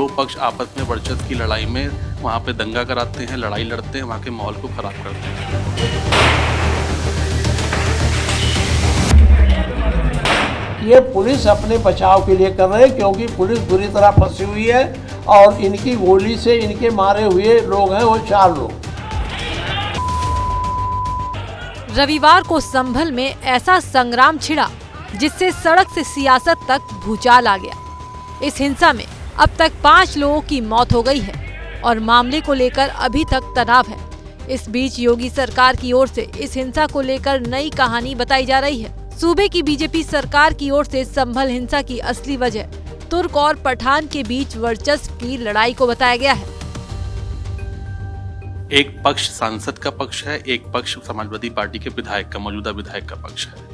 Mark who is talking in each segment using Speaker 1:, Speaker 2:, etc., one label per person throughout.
Speaker 1: दो पक्ष आपस में वर्चस्व की लड़ाई में वहाँ पे दंगा कराते हैं, लड़ाई लड़ते हैं, वहाँ के माहौल को खराब करते हैं।
Speaker 2: ये पुलिस अपने बचाव के लिए कर रहे हैं, क्योंकि पुलिस बुरी तरह फंसी हुई है और इनकी गोली से इनके मारे हुए लोग हैं वो 4 लोग।
Speaker 3: रविवार को संभल में ऐसा संग्राम छिड़ा जिससे सड़क से सियासत तक भूचाल आ गया। इस हिंसा में अब तक 5 लोगों की मौत हो गई है और मामले को लेकर अभी तक तनाव है। इस बीच योगी सरकार की ओर से इस हिंसा को लेकर नई कहानी बताई जा रही है। सूबे की बीजेपी सरकार की ओर से संभल हिंसा की असली वजह तुर्क और पठान के बीच वर्चस्व की लड़ाई को बताया गया है।
Speaker 1: एक पक्ष सांसद का पक्ष है, एक पक्ष समाजवादी पार्टी के विधायक का, मौजूदा विधायक का पक्ष है,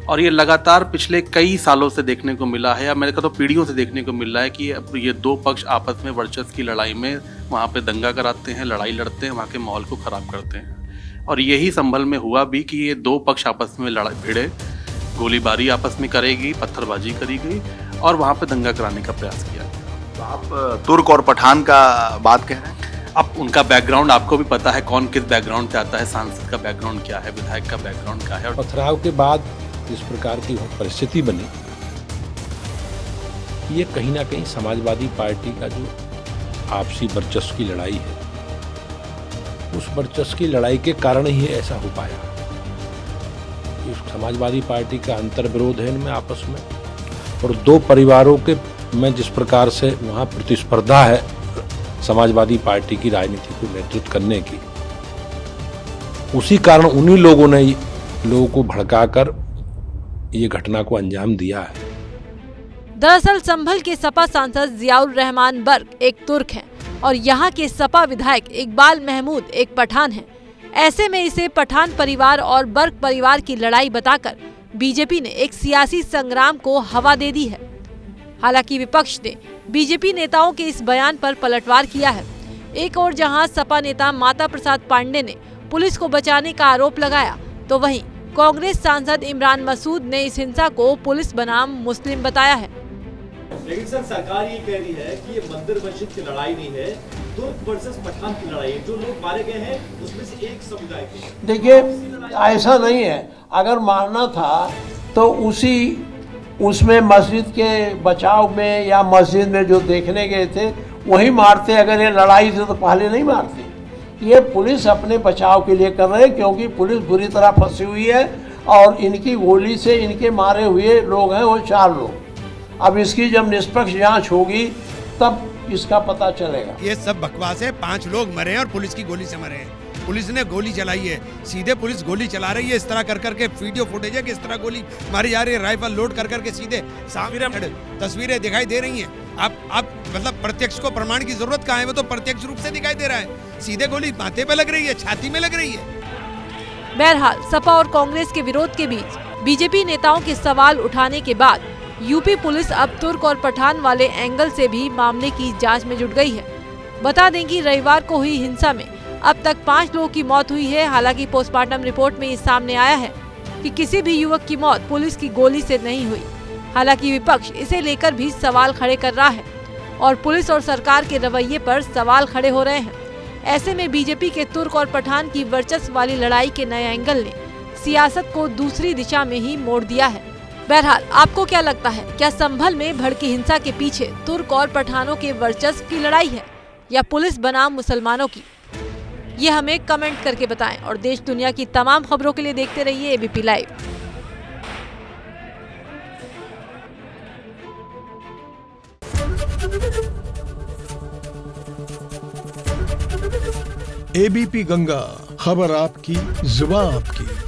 Speaker 1: और ये लगातार पिछले कई सालों से देखने को मिला है, या मेरे को तो पीढ़ियों से देखने को मिल रहा है कि ये दो पक्ष आपस में वर्चस्व की लड़ाई में वहाँ पे दंगा कराते हैं, लड़ाई लड़ते हैं, वहाँ के माहौल को खराब करते हैं। और यही संभल में हुआ भी कि ये दो पक्ष आपस में लड़ाई भिड़े, गोलीबारी आपस में करेगी, पत्थरबाजी करी गई और वहाँ पे दंगा कराने का प्रयास किया।
Speaker 4: तो आप तुर्क और पठान का बात कह रहे हैं।
Speaker 1: अब उनका बैकग्राउंड आपको भी पता है, कौन किस बैकग्राउंड से आता है, सांसद का बैकग्राउंड क्या है, विधायक का बैकग्राउंड क्या है। और
Speaker 5: पथराव के बाद इस प्रकार की परिस्थिति बनी, ये कहीं ना कहीं समाजवादी पार्टी का जो आपसी वर्चस्व की लड़ाई है, उस वर्चस्व की लड़ाई के कारण ही ऐसा हो पाया। इस समाजवादी पार्टी का अंतर्विरोध है इनमें आपस में, और दो परिवारों के में जिस प्रकार से वहाँ प्रतिस्पर्धा है समाजवादी पार्टी की राजनीति को नेतृत्व करने की, उसी कारण उन्हीं लोगों ने लोगों को भड़काकर ये घटना को अंजाम दिया है।
Speaker 3: दरअसल संभल के सपा सांसद जियाउर रहमान बर्क एक तुर्क हैं और यहाँ के सपा विधायक इकबाल महमूद एक पठान हैं। ऐसे में इसे पठान परिवार और बर्क परिवार की लड़ाई बताकर बीजेपी ने एक सियासी संग्राम को हवा दे दी है। हालांकि विपक्ष ने बीजेपी नेताओं के इस बयान पर पलटवार किया है। एक ओर जहां सपा नेता माता प्रसाद पांडे ने पुलिस को बचाने का आरोप लगाया, तो वहीं कांग्रेस सांसद इमरान मसूद ने इस हिंसा को पुलिस बनाम मुस्लिम बताया है।
Speaker 6: लेकिन सर, सरकार ये कह रही है कि ये मंदिर मस्जिद की लड़ाई नहीं है, तुर्क वर्सेस पठान की लड़ाई है। जो लोग मारे गए हैं उसमें से एक समुदाय के।
Speaker 2: देखिए, ऐसा नहीं है। अगर मारना था तो उसमें मस्जिद के बचाव में या मस्जिद में जो देखने गए थे वही मारते। अगर ये लड़ाई थी तो पहले नहीं मारते। ये पुलिस अपने बचाव के लिए कर रहे हैं, क्योंकि पुलिस बुरी तरह फंसी हुई है और इनकी गोली से इनके मारे हुए लोग हैं वो 4 लोग। अब इसकी जब निष्पक्ष जांच होगी तब इसका पता चलेगा।
Speaker 7: ये सब बकवास है। 5 लोग मरे हैं और पुलिस की गोली से मरे हैं। पुलिस ने गोली चलाई है, सीधे पुलिस गोली चला रही है। इस तरह कर करके वीडियो फुटेज है कि इस तरह गोली मारी जा रही है, राइफल लोड कर करके सीधे सामने तस्वीरें दिखाई दे रही हैं। आप मतलब प्रत्यक्ष को प्रमाण की जरूरत कहाँ है? वो तो प्रत्यक्ष रूप से दिखाई दे रहा है। सीधे गोली माथे पे लग रही है, छाती में लग रही है।
Speaker 3: बहरहाल सपा और कांग्रेस के विरोध के बीच बीजेपी नेताओं के सवाल उठाने के बाद यूपी पुलिस अब तुर्क और पठान वाले एंगल से भी मामले की जांच में जुट गई है। बता दें कि रविवार को हुई हिंसा में अब तक 5 लोगों की मौत हुई है। हालांकि पोस्टमार्टम रिपोर्ट में ये सामने आया है कि किसी भी युवक की मौत पुलिस की गोली से नहीं हुई। हालांकि विपक्ष इसे लेकर भी सवाल खड़े कर रहा है और पुलिस और सरकार के रवैये पर सवाल खड़े हो रहे हैं। ऐसे में बीजेपी के तुर्क और पठान की वर्चस्व वाली लड़ाई के नए एंगल ने सियासत को दूसरी दिशा में ही मोड़ दिया है। बहरहाल आपको क्या लगता है, क्या संभल में भड़की हिंसा के पीछे तुर्क और पठानों के वर्चस्व की लड़ाई है या पुलिस बनाम मुसलमानों की? ये हमें कमेंट करके बताएं और देश दुनिया की तमाम खबरों के लिए देखते रहिए एबीपी लाइव।
Speaker 8: एबीपी गंगा, खबर आपकी, जुबान आपकी।